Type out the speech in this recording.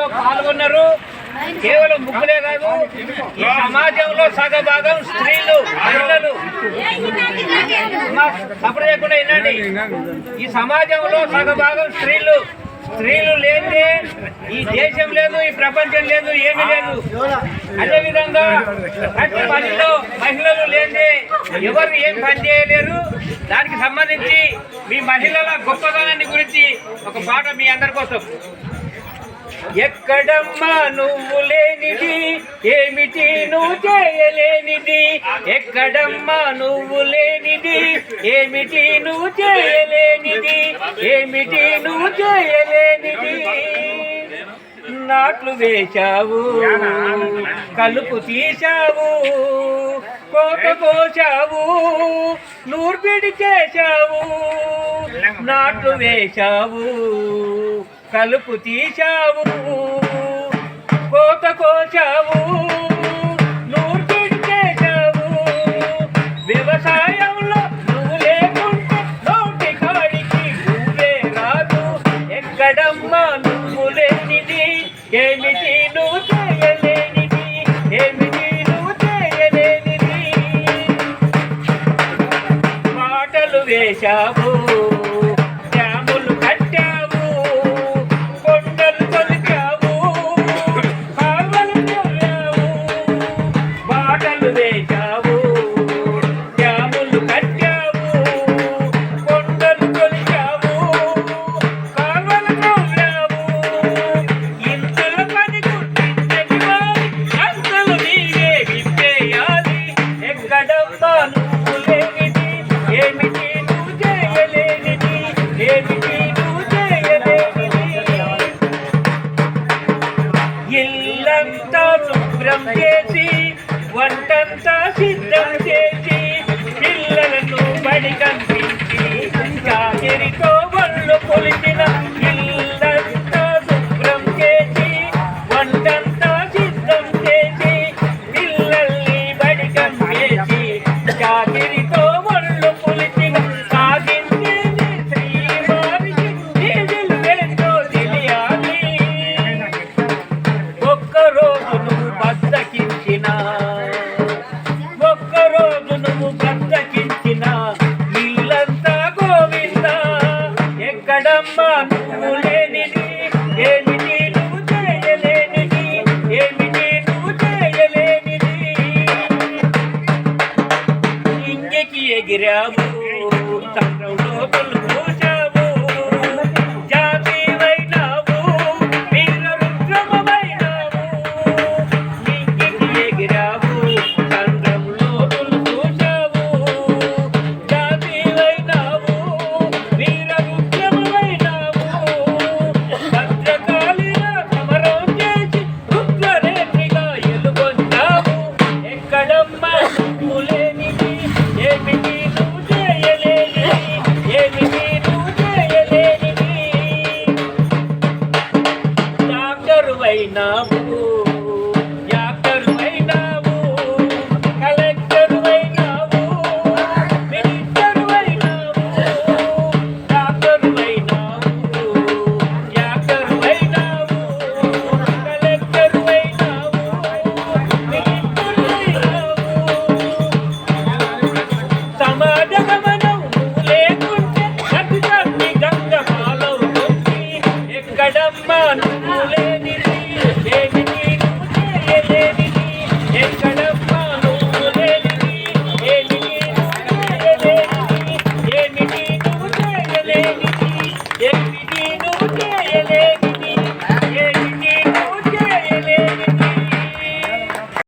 కార్యక్రమంలో పాల్గొన్నారు. కేవలం ముగ్గులే కాదు, ఈ సమాజంలో సగభాగం స్త్రీలు, మహిళలు. సపరేట్ చేయకుండా వినండి, ఈ సమాజంలో సగభాగం స్త్రీలు. స్త్రీలు లేదే ఈ దేశం లేదు, ఈ ప్రపంచం లేదు, ఏమీ లేదు. అదేవిధంగా ప్రతి పనిలో మహిళలు లేదే ఎవరు ఏం పని చేయలేరు. దానికి సంబంధించి మీ మహిళల గొప్పతనాన్ని గురించి ఒక పాట మీ అందరి కోసం. ఎక్కడమ్మా నువ్వు లేనిది, ఏమిటి నువ్వు చేయలేనిది. ఎక్కడమ్మా నువ్వు లేనిది, ఏమిటి నువ్వు చేయలేనిది. ఏమిటి నువ్వు చేయలేనిది. నాట్లు వేశావు, కలుపు తీశావు, కోత కోశావు, నూర్పిడి చేశావు. నాట్లు వేశావు, కలుపు తీశావు, కోత కోశావు, నూర్పిడి చేశావు. వ్యవసాయంలో నువ్వు లేకుంటే నోటి కాడికి నువ్వే రాదు. ఎక్కడమ్మా నువ్వు లేనిది, ఏమిటి నువ్వు చేయలేనిది. ఏమిటి నువ్వు చేయలేనిది. మాటలు వేశావు, డ్యాములు కట్టావు, కొండలు తొలిచావు, కాలువలు తవ్వావు. మాటలు వేశావు, డ్యాములు కట్టావు, కొండలు తొలిచావు, కాలువలు తవ్వావు. ఇంతల పని గుర్తించని వారి అంతలు నీవే విప్పేయాలి. ఎక్కడమ్మా నువ్వు లేనిది, ఏమిటి నువ్వు చేయలేనిది. ఏమిటి నువ్వు చేయలేనిది. ఇల్లంతా శుభ్రం చేసి, వంటంతా సిద్ధం చేసి, పిల్లలను బడి కనిపించి, చాకిరితో ఒళ్ళు కొలిచిన. ఇల్లంతా శుభ్రం చేసి, వంటంతా సిద్ధం చేసి, పిల్లల్ని బడి కనిపించి, చాకిరితో ఒళ్ళు కొలిచిన. సాగించేది శ్రీవారికి డీజిల్ ఏంటో తెలియాలి. ఒక్కరోజు నువ్వు బద్దకించిన, ఒక్కరోజు నువ్వు బద్దకించిన, ఇల్లంతా గోవింద. ఎక్కడమ్మా నువ్వు లేనిది, ఏమిటి నువ్వు చేయలేనిది. ఏమిటి నువ్వు చేయలేనిది. ఇంగికి ఎగిరావు, చంద్రంలో తొలుచావు, జాతివైనావు, వీర రుద్రమమైనావు. ఇంగికి ఎగిరావు, చంద్రంలో తొలుచావు, జాతివైనావు, వీర రుద్రమమైనావు. భద్రకాళిగా సమరం చేసి రుద్రనేత్రిగా ఎలుగొందావు. ఎక్కడమ్మా నువ్వు లేనిది, ఏమిటి నువ్వు చేయలేనిది. ఏమిటి నువ్వు చేయలేనిది. డాక్టరు అయినావు,